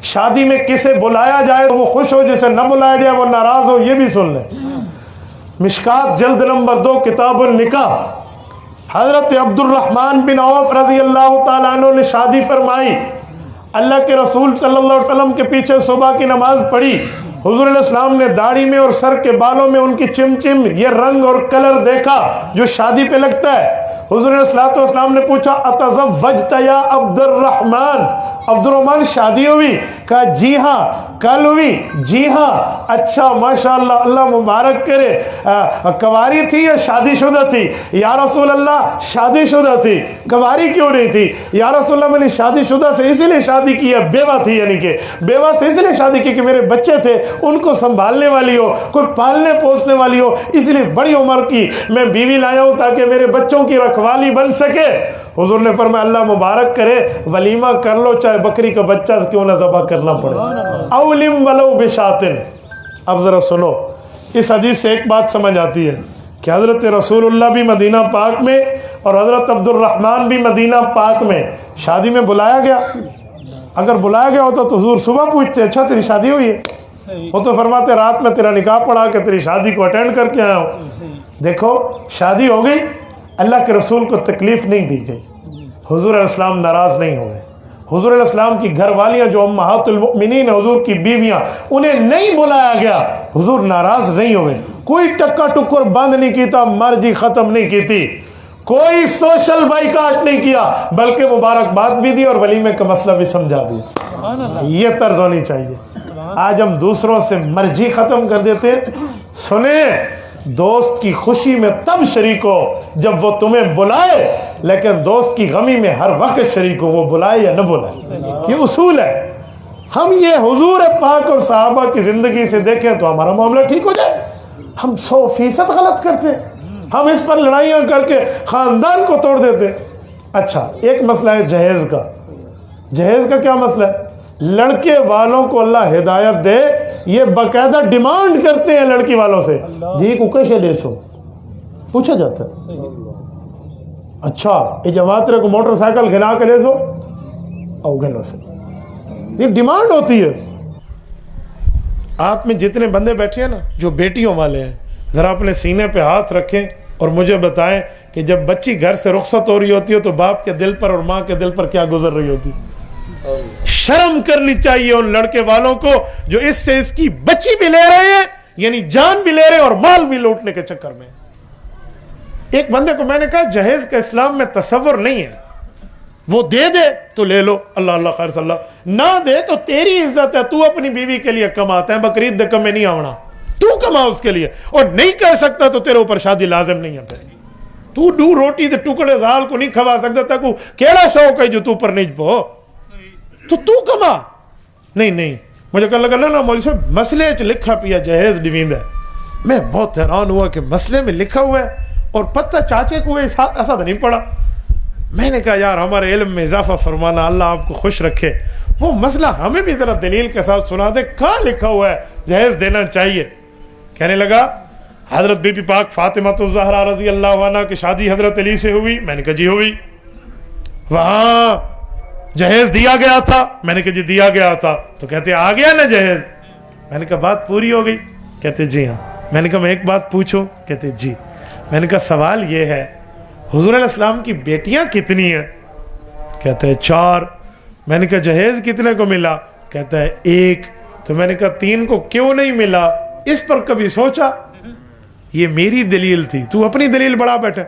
شادی میں کسے بلایا جائے وہ خوش ہو، جسے نہ بلایا جائے وہ ناراض ہو، یہ بھی سن لیں۔ مشکات جلد نمبر 2 کتاب النکاح، حضرت عبد الرحمن بن عوف رضی اللہ تعالیٰ عنہ نے شادی فرمائی، اللہ کے رسول صلی اللہ علیہ وسلم کے پیچھے صبح کی نماز پڑھی، حضور علیہ السلام نے داڑھی میں اور سر کے بالوں میں ان کی چمچم یہ رنگ اور کلر دیکھا جو شادی پہ لگتا ہے۔ حضور علیہ السلام نے پوچھا اتزوجت یا عبد الرحمن، عبد الرحمن شادی ہوئی؟ کہا جی ہاں، کل ہوئی؟ جی ہاں۔ اچھا ماشاءاللہ، اللہ مبارک کرے، کنواری تھی یا شادی شدہ تھی؟ یا رسول اللہ شادی شدہ تھی۔ کنواری کیوں نہیں تھی؟ یا رسول اللہ میں نے شادی شدہ سے اسی لیے شادی کی ہے، بیوہ تھی، یعنی کہ بیوہ سے اس لیے شادی کی کہ میرے بچے تھے، ان کو سنبھالنے والی ہو، کوئی پالنے پوسنے والی ہو، اس لیے بڑی عمر کی میں بیوی لایا ہوں تاکہ میرے بچوں کی رکھوالی بن سکے۔ حضور نے فرمایا اللہ مبارک کرے، ولیمہ کر لو، چاہے بکری کا بچہ کیوں نہ ذبح کرنا پڑے، اولم ولو بشاتن۔ اب ذرا سنو، اس حدیث سے ایک بات سمجھ آتی ہے کہ حضرت رسول اللہ بھی مدینہ پاک میں اور حضرت عبد الرحمن بھی مدینہ پاک میں شادی میں بلایا گیا۔ اگر بلایا گیا ہوتا تو حضور صبح پوچھتے اچھا تیری شادی ہوئی ہے؟ وہ تو فرماتے رات میں تیرا نکاح پڑھا کہ تیری شادی کو اٹینڈ کر کے آیا ہوں۔ دیکھو شادی ہو گئی، اللہ کے رسول کو تکلیف نہیں دی گئی، حضور علیہ السلام ناراض نہیں ہوئے۔ حضور علیہ السلام کی گھر والیاں جو امہات المؤمنین حضور کی بیویاں، انہیں نہیں بلایا گیا، حضور ناراض نہیں ہوئے، کوئی ٹکا ٹکر بند نہیں کی تھا، مرضی ختم نہیں کی تھی، کوئی سوشل بائیکاٹ نہیں کیا، بلکہ مبارکباد بھی دی اور ولیمے کا مسئلہ بھی سمجھا دیا۔ یہ طرز ہونی چاہیے۔ آج ہم دوسروں سے مرضی ختم کر دیتے ہیں۔ سنیں، دوست کی خوشی میں تب شریک ہو جب وہ تمہیں بلائے، لیکن دوست کی غمی میں ہر وقت شریک ہو، وہ بلائے یا نہ بلائے، یہ اصول ہے۔ ہم یہ حضور پاک اور صحابہ کی زندگی سے دیکھیں تو ہمارا معاملہ ٹھیک ہو جائے۔ ہم 100% غلط کرتے، ہم اس پر لڑائیاں کر کے خاندان کو توڑ دیتے۔ اچھا ایک مسئلہ ہے جہیز کا۔ جہیز کا کیا مسئلہ ہے؟ لڑکے والوں کو اللہ ہدایت دے، یہ باقاعدہ ڈیمانڈ کرتے ہیں لڑکی والوں سے، جی کو کیسے لے سو، پوچھا جاتا ہے۔ اچھا یہ جماعت رے کو موٹر سائیکل گھنا کے لے سو، او گھنو سے، یہ ڈیمانڈ ہوتی ہے۔ آپ میں جتنے بندے بیٹھے ہیں نا جو بیٹیوں والے ہیں، ذرا اپنے سینے پہ ہاتھ رکھیں اور مجھے بتائیں کہ جب بچی گھر سے رخصت ہو رہی ہوتی ہے تو باپ کے دل پر اور ماں کے دل پر کیا گزر رہی ہوتی؟ شرم کرنی چاہیے ان لڑکے والوں کو جو اس سے اس کی بچی بھی لے رہے ہیں، یعنی جان بھی لے رہے ہیں اور مال بھی لوٹنے کے چکر میں۔ ایک بندے کو میں نے کہا جہیز کا اسلام میں تصور نہیں ہے، وہ دے دے تو لے لو، اللہ اللہ خیر صلی اللہ، نہ دے تو تیری عزت ہے، تو اپنی بیوی کے لیے کماتا ہے، بقرعید دے کم میں نہیں آونا، تو کما اس کے لیے، اور نہیں کر سکتا تو تیرے اوپر شادی لازم نہیں ہے۔ تو دو روٹی دے ٹکڑے زال کو نہیں کھوا سکتا تھا، کو کیڑا شوق ہے جو تو پر نہیں پو، تو کما نہیں۔ مجھے کہنے لگا نا مولوی صاحب مسئلے لکھا پیا جہیز ڈیویند ہے۔ میں بہت حیران ہوا کہ مسئلے میں لکھا ہوا ہے اور پتہ چاچے کو ایسا تو نہیں پڑا۔ میں نے کہا یار ہمارے علم میں اضافہ فرمانا، اللہ آپ کو خوش رکھے، وہ مسئلہ ہمیں بھی ذرا دلیل کے ساتھ سنا دے، کہاں لکھا ہوا ہے جہیز دینا چاہیے؟ کہنے لگا حضرت بی بی پاک فاطمہ الزہرا رضی اللہ عنہا کی شادی حضرت علی سے ہوئی۔ میں نے کہا جی ہوئی، وہاں جہیز دیا گیا تھا؟ میں نے کہا جی دیا گیا تھا۔ تو کہتے آ گیا نا جہیز؟ میں نے کہا بات پوری ہو گئی؟ کہتے جی ہاں۔ میں نے کہا میں ایک بات پوچھوں؟ کہتے جی۔ میں نے کہا سوال یہ ہے حضور علیہ السلام کی بیٹیاں کتنی ہیں؟ کہتے ہیں 4۔ میں نے کہا جہیز کتنے کو ملا؟ کہتا ہے 1۔ تو میں نے کہا 3 کو کیوں نہیں ملا؟ اس پر کبھی سوچا؟ یہ میری دلیل تھی، تو اپنی دلیل بڑھا بیٹھے،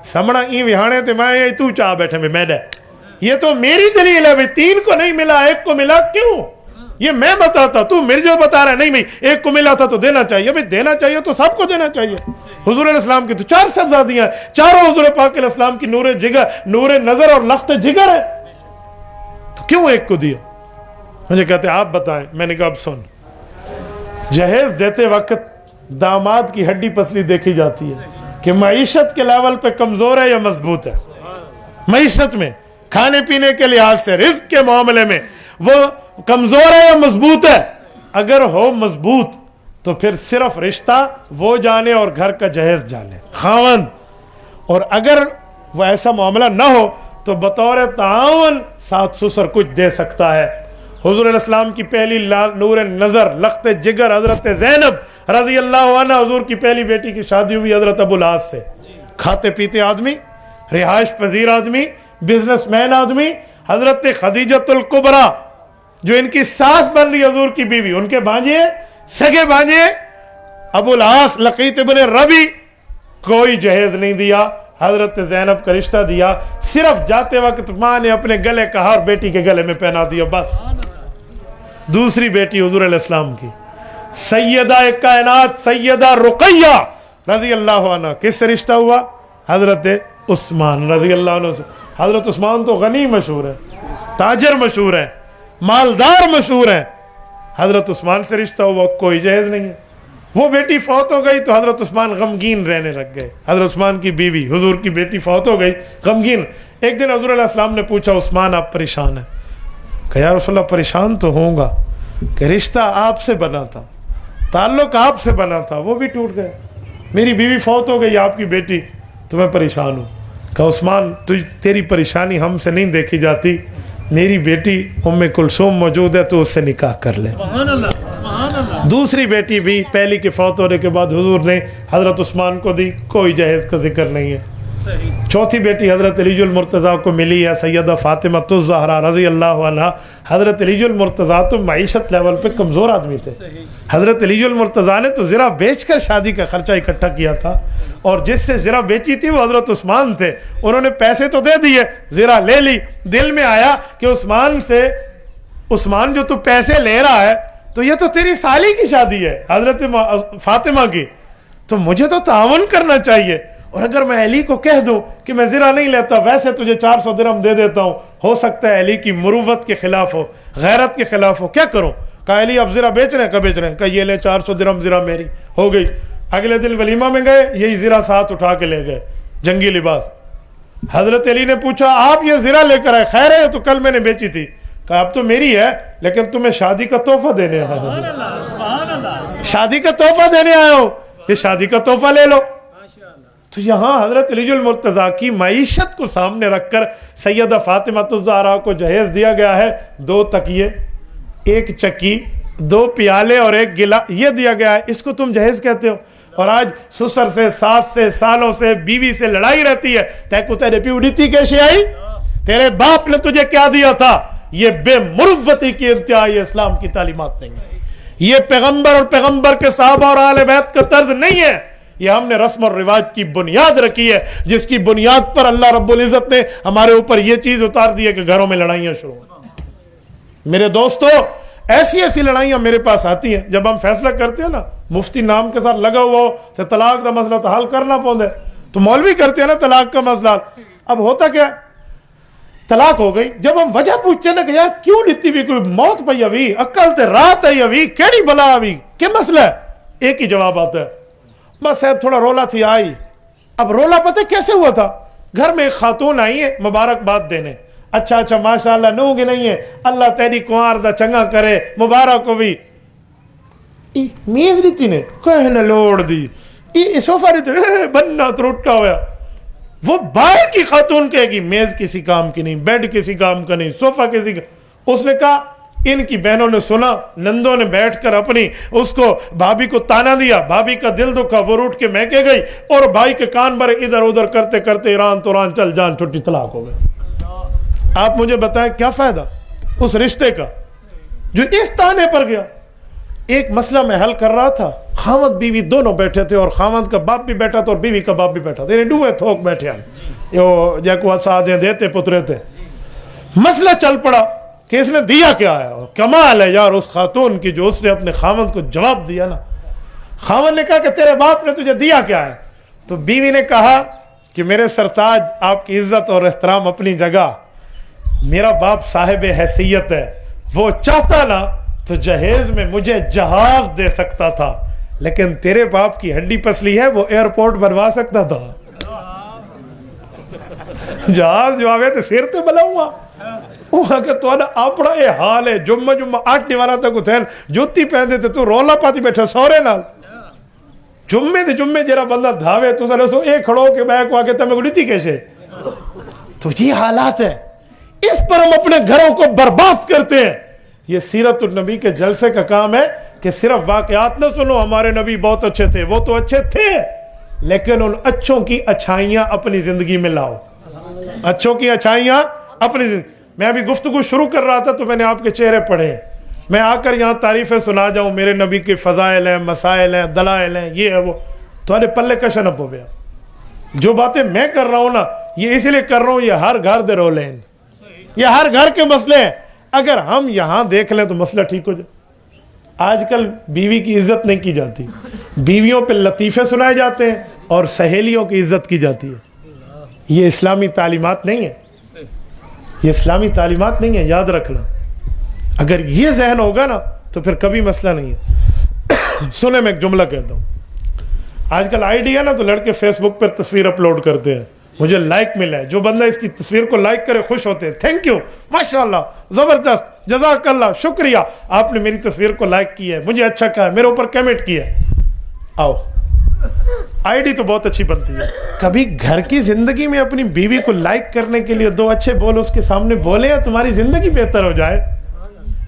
سمڑا این وہانے تے میں تو چاہ بیٹھے میں ڈے، یہ تو میری دلیل ہے، 3 کو نہیں ملا 1 کو ملا، کیوں؟ یہ میں بتاتا، تو میرے جو بتا رہا ہے نہیں 1 کو ملا تھا تو دینا چاہیے، دینا چاہیے تو سب کو دینا چاہیے۔ حضور علیہ السلام کی تو 4 صاحبزادیاں ہیں، چاروں حضور پاک علیہ السلام کی نور جگر، نور نظر اور لخت جگر ہے، تو کیوں 1 کو دیا؟ مجھے کہتے ہیں آپ بتائیں۔ میں نے کہا اب سن، جہیز دیتے وقت داماد کی ہڈی پسلی دیکھی جاتی ہے کہ معیشت کے لیول پہ کمزور ہے یا مضبوط ہے۔ معیشت میں کھانے پینے کے لحاظ سے، رزق کے معاملے میں وہ کمزور ہے یا مضبوط ہے؟ اگر ہو مضبوط تو پھر صرف رشتہ وہ جانے اور گھر کا جہیز جانے خاوند، اور اگر وہ ایسا معاملہ نہ ہو تو بطور تعاون ساتھ سسر کچھ دے سکتا ہے۔ حضور علیہ السلام کی پہلی نور نظر لخت جگر حضرت زینب رضی اللہ عنہ، حضور کی پہلی بیٹی کی شادی ہوئی حضرت ابو العاص سے. کھاتے پیتے آدمی، رہائش پذیر آدمی، بزنس مین آدمی، حضرت خدیجۃ الکبریٰ جو ان کی ساس بن رہی حضور کی بیوی، ان کے بھانجے، سگے بھانجے ابو العاص لقیط بن ربی، کوئی جہیز نہیں دیا. حضرت زینب کا رشتہ دیا، صرف جاتے وقت ماں نے اپنے گلے کا ہار بیٹی کے گلے میں پہنا دیا بس. دوسری بیٹی حضور علیہ السلام کی سیدہ کائنات سیدہ رقیہ رضی اللہ عنہ، کس سے رشتہ ہوا؟ حضرت عثمان رضی اللہ عنہ سے. حضرت عثمان تو غنی مشہور ہے، تاجر مشہور ہے، مالدار مشہور ہے. حضرت عثمان سے رشتہ ہوا، کوئی جہیز نہیں ہے. وہ بیٹی فوت ہو گئی تو حضرت عثمان غمگین رہنے لگ گئے. حضرت عثمان کی بیوی حضور کی بیٹی فوت ہو گئی، غمگین. ایک دن حضور علیہ السلام نے پوچھا عثمان آپ پریشان ہیں؟ کہ یا رسول اللہ پریشان تو ہوں گا کہ رشتہ آپ سے بنا تھا، تعلق آپ سے بنا تھا، وہ بھی ٹوٹ گئے. میری بیوی فوت ہو گئی، آپ کی بیٹی، تو میں پریشان ہوں. کہ عثمان تیری پریشانی ہم سے نہیں دیکھی جاتی، میری بیٹی ام کلثوم موجود ہے تو اس سے نکاح کر لے. سبحان اللہ سبحان اللہ. دوسری بیٹی بھی پہلی کے فوت ہونے کے بعد حضور نے حضرت عثمان کو دی، کوئی جہیز کا ذکر نہیں ہے. چوتھی بیٹی حضرت علی المرتضیٰ کو ملی ہے، سیدہ فاطمہ الزہرا رضی اللہ عنہ. حضرت علی المرتضیٰ تو معیشت لیول پہ کمزور آدمی تھے. حضرت علی المرتضیٰ نے تو زرہ بیچ کر شادی کا خرچہ اکٹھا کیا تھا، اور جس سے زرہ بیچی تھی وہ حضرت عثمان تھے. انہوں نے پیسے تو دے دیے، زرہ لے لی. دل میں آیا کہ عثمان جو تو پیسے لے رہا ہے تو یہ تو تیری سالی کی شادی ہے حضرت فاطمہ کی، تو مجھے تو تعاون کرنا چاہیے. اور اگر میں علی کو کہہ دوں کہ میں زرہ نہیں لیتا، ویسے تجھے 400 درہم دے دیتا ہوں، ہو سکتا ہے علی کی مروت کے خلاف ہو، غیرت کے خلاف ہو، کیا کروں؟ کہا علی اب زرہ بیچ رہے ہیں؟ کہا بیچ رہے ہیں. کہا یہ لے 400 درہم زرہ میری ہو گئی. اگلے دن ولیمہ میں گئے، یہی زرہ ساتھ اٹھا کے لے گئے، جنگی لباس. حضرت علی نے پوچھا آپ یہ زرہ لے کر آئے؟ خیر ہے تو کل میں نے بیچی تھی. کہا اب تو میری ہے لیکن تمہیں شادی کا تحفہ دینے آیا ہو، شادی کا تحفہ دینے آئے ہو، یہ شادی کا تحفہ لے لو. تو یہاں حضرت علی المرتضیٰ کی معیشت کو سامنے رکھ کر سیدہ فاطمہ الزہرا کو جہیز دیا گیا ہے. 2 تکیے، 1 چکی، 2 پیالے اور 1 گلا، یہ دیا گیا ہے. اس کو تم جہیز کہتے ہو؟ اور آج سسر سے، ساس سے، سالوں سے، بیوی سے لڑائی رہتی ہے. تے کو تیرے پیو ڈیتی کیسے آئی؟ تیرے باپ نے تجھے کیا دیا تھا؟ یہ بے مروتی کی انتہا، یہ اسلام کی تعلیمات نہیں ہے. یہ پیغمبر اور پیغمبر کے صحابہ اور اہل بیت کا طرز نہیں ہے. یہ ہم نے رسم اور رواج کی بنیاد رکھی ہے، جس کی بنیاد پر اللہ رب العزت نے ہمارے اوپر یہ چیز اتار دی ہے کہ گھروں میں لڑائیاں شروع ہیں. میرے دوستو، ایسی لڑائیاں میرے پاس آتی ہیں جب ہم فیصلہ کرتے ہیں نا، مفتی نام کے ساتھ لگا ہوا ہو تو طلاق کا مسئلہ تو حل کرنا پڑتا ہے، تو مولوی کرتے ہیں نا طلاق کا مسئلہ. اب ہوتا کیا، طلاق ہو گئی، جب ہم وجہ پوچھتے ہیں نا کہ یار کیوں لیتی ہوئی، کوئی موت پئی ہوئی، عقل تے رات ہے ہوئی، کیڑی بلا ہوئی، کیا مسئلہ ہے؟ ایک ہی جواب آتا ہے، بس صاحب تھوڑا رولا تھی آئی. اب رولا پتہ کیسے ہوا تھا؟ گھر میں ایک خاتون آئی ہے مبارکباد دینے. اچھا ماشاءاللہ نونگی نہیں ہے، اللہ تیری کنوار دا چنگا کرے، مبارک ہوئی. میز لیتی نے کہنے لوڑ دی، صوفہ لیتی بننا تروٹا ہویا. وہ باہر کی خاتون کہے گی میز کسی کام کی نہیں، بیڈ کسی کام کا نہیں، صوفہ کسی کا. اس نے کہا، ان کی بہنوں نے سنا، نندوں نے بیٹھ کر اپنی اس کو بھابی کو تانا دیا، بھابی کا دل دکھا، وہ روٹ کے مہکے گئی اور بھائی کے کان بھرے، ادھر ادھر کرتے کرتے ایران توران چل جان چھٹی، طلاق ہو گئے. آپ مجھے بتائیں کیا فائدہ اس رشتے کا جو اس تانے پر گیا؟ ایک مسئلہ میں حل کر رہا تھا، خاوند بیوی دونوں بیٹھے تھے، اور خاوند کا باپ بھی بیٹھا تھا اور بیوی کا باپ بھی بیٹھا تھا، یعنی دوئے تھوک بیٹھے ہیں، جیکو سادیں دیتے پترے تھے. مسئلہ چل پڑا کہ اس نے دیا کیا ہے. کمال ہے یار اس خاتون کی جو اس نے اپنے خاوند کو جواب دیا نا. خاوند نے کہا کہ تیرے باپ نے تجھے دیا کیا ہے؟ تو بیوی نے کہا کہ میرے سرتاج، آپ کی عزت اور احترام اپنی جگہ، میرا باپ صاحب حیثیت ہے، وہ چاہتا نا تو جہیز میں مجھے جہاز دے سکتا تھا، لیکن تیرے باپ کی ہڈی پسلی ہے، وہ ایئرپورٹ بنوا سکتا تھا. جہاز جو آوے تو سیر تے بلاؤں وہاں کہ تو اپنا یہ حال ہے، جمعہ 8 دیوانا تک اتھین جوتی پہن دیتے، تو رولا پاتی بیٹھا سورے نال. جمعے جرا بندہ دھاوے تو سر سو ایک کھڑو کے بیک واقع تمہیں گڑیتی کیسے. تو یہ حالات ہیں، اس پر ہم اپنے گھروں کو برباد کرتے ہیں. یہ سیرت النبی کے جلسے کا کام ہے کہ صرف واقعات نہ سنو ہمارے نبی بہت اچھے تھے، وہ تو اچھے تھے، لیکن ان اچھوں کی اچھائیاں اپنی زندگی میں لاؤ، اچھوں کی اچھائیاں اپنی زندگی۔ میں ابھی گفتگو شروع کر رہا تھا تو میں نے آپ کے چہرے پڑھے، میں آ کر یہاں تعریفیں سنا جاؤں، میرے نبی کے فضائل ہیں، مسائل ہیں، دلائل ہیں، یہ ہے وہ، تمہارے پلے کشن ہو گیا۔ جو باتیں میں کر رہا ہوں نا، یہ اس لیے کر رہا ہوں، یہ ہر گھر دے رولے ہیں، یہ ہر گھر کے مسئلے ہیں۔ اگر ہم یہاں دیکھ لیں تو مسئلہ ٹھیک ہو جائے۔ آج کل بیوی کی عزت نہیں کی جاتی، بیویوں پہ لطیفے سنائے جاتے ہیں اور سہیلیوں کی عزت کی جاتی ہے۔ یہ اسلامی تعلیمات نہیں ہے، یہ اسلامی تعلیمات نہیں ہے، یاد رکھنا۔ اگر یہ ذہن ہوگا نا تو پھر کبھی مسئلہ نہیں ہے۔ سنیں میں ایک جملہ کہتا ہوں، آج کل آئی ڈی ہے نا تو لڑکے فیس بک پر تصویر اپلوڈ کرتے ہیں، مجھے لائک ملا ہے، جو بندہ اس کی تصویر کو لائک کرے خوش ہوتے ہیں، تھینک یو، ماشاءاللہ، زبردست، جزاک اللہ، شکریہ، آپ نے میری تصویر کو لائک کیا ہے، مجھے اچھا کہا ہے، میرے اوپر کمنٹ کیا ہے۔ آؤ، آئی ڈی تو بہت اچھی بنتی ہے، کبھی گھر کی زندگی میں اپنی بیوی کو لائک کرنے کے لیے دو اچھے بول اس کے سامنے بولے ہیں، تمہاری زندگی بہتر ہو جائے۔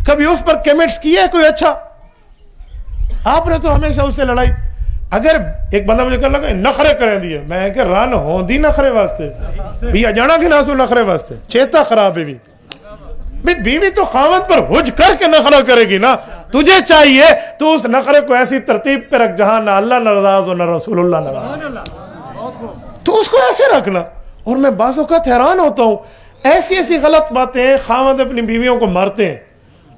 کبھی اس پر کمنٹس کیا ہے کوئی اچھا؟ آپ نے تو ہمیشہ اس سے لڑائی۔ اگر ایک بندہ مجھے کہنے لگا نخرے کریں دیے، میں کہ رن ہوں دی نخرے واسطے بھی اجانا کے ناسو نخرے واسطے، چیتا خراب ہے بھی بیوی تو خاوند پر حج کر کے نخرہ کرے گی نا، تجھے چاہیے تو اس نخرے کو ایسی ترتیب پہ رکھ جہاں نہ اللہ ناراض ہو نہ رسول اللہ ناراض، تو اس کو ایسے رکھنا۔ اور میں بعض اوقات حیران ہوتا ہوں، ایسی غلط باتیں خاوند اپنی بیویوں کو مارتے ہیں۔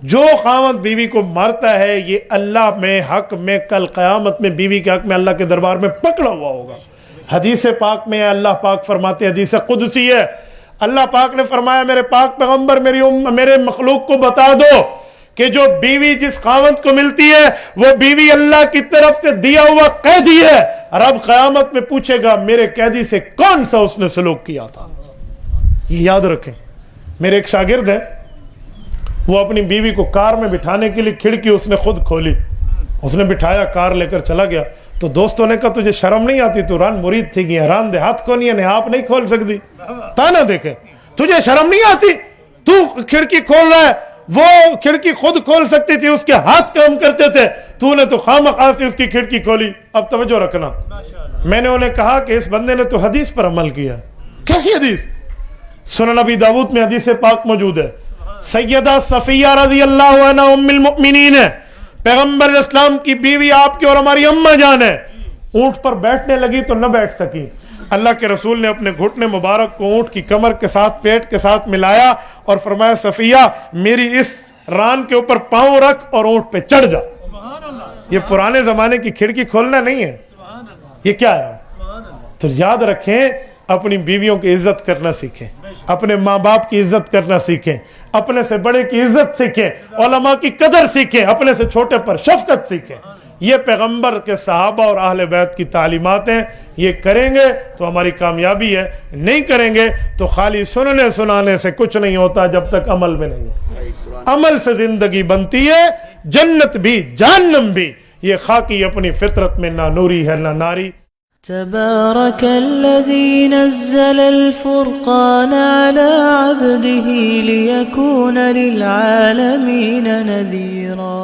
جو خاوند بیوی کو مارتا ہے یہ اللہ میں حق میں کل قیامت میں بیوی کے حق میں اللہ کے دربار میں پکڑا ہوا ہوگا۔ حدیث پاک میں اللہ پاک فرماتے، حدیث قدسی ہے، اللہ پاک نے فرمایا میرے پاک پیغمبر میرے مخلوق کو بتا دو کہ جو بیوی جس خاوند کو ملتی ہے وہ بیوی اللہ کی طرف سے دیا ہوا قیدی ہے، رب قیامت میں پوچھے گا میرے قیدی سے کون سا اس نے سلوک کیا تھا۔ یہ یاد رکھیں۔ میرے ایک شاگرد ہے، وہ اپنی بیوی کو کار میں بٹھانے کے لیے کھڑکی اس نے خود کھولی، اس نے بٹھایا، کار لے کر چلا گیا، تو دوستوں نے کہا تجھے شرم نہیں آتی، تو ران مرید تھی گئی، ران دے ہاتھ کھولنی ہے، آپ نہیں کھول سکتی، تانا دیکھے، تجھے شرم نہیں آتی، تو کھڑکی کھول رہا ہے، وہ کھڑکی خود کھول سکتی تھی، اس کے ہاتھ کام کرتے تھے، تو نے تو خامخواہ سے اس کی کھڑکی کھولی۔ اب توجہ رکھنا، میں نے انہیں کہا کہ اس بندے نے تو حدیث پر عمل کیا۔ کیسی حدیث؟ سنن نبی داؤد میں حدیث پاک موجود ہے، سیدہ صفیہ رضی اللہ عنہ ام المؤمنین ہے، پیغمبر اسلام کی بیوی آپ کی اور ہماری اماں جان ہے، اونٹ پر بیٹھنے لگی تو نہ بیٹھ سکی، اللہ کے رسول نے اپنے گھٹنے مبارک کو اونٹ کی کمر کے ساتھ پیٹ کے ساتھ ملایا اور فرمایا صفیہ میری اس ران کے اوپر پاؤں رکھ اور اونٹ پہ چڑھ جا۔ یہ پرانے زمانے کی کھڑکی کھولنا نہیں ہے، یہ کیا ہے؟ تو یاد رکھیں، اپنی بیویوں کی عزت کرنا سیکھیں، اپنے ماں باپ کی عزت کرنا سیکھیں، اپنے سے بڑے کی عزت سیکھیں، علماء کی قدر سیکھیں، اپنے سے چھوٹے پر شفقت سیکھیں۔ یہ پیغمبر کے صحابہ اور اہل بیت کی تعلیمات ہیں، یہ کریں گے تو ہماری کامیابی ہے، نہیں کریں گے تو خالی سننے سنانے سے کچھ نہیں ہوتا جب تک عمل میں نہیں ہے۔ عمل سے زندگی بنتی ہے، جنت بھی جہنم بھی، یہ خاکی اپنی فطرت میں نہ نوری ہے نہ ناری۔ تبارك الذي نزل الفرقان على عبده ليكون للعالمين نذيرا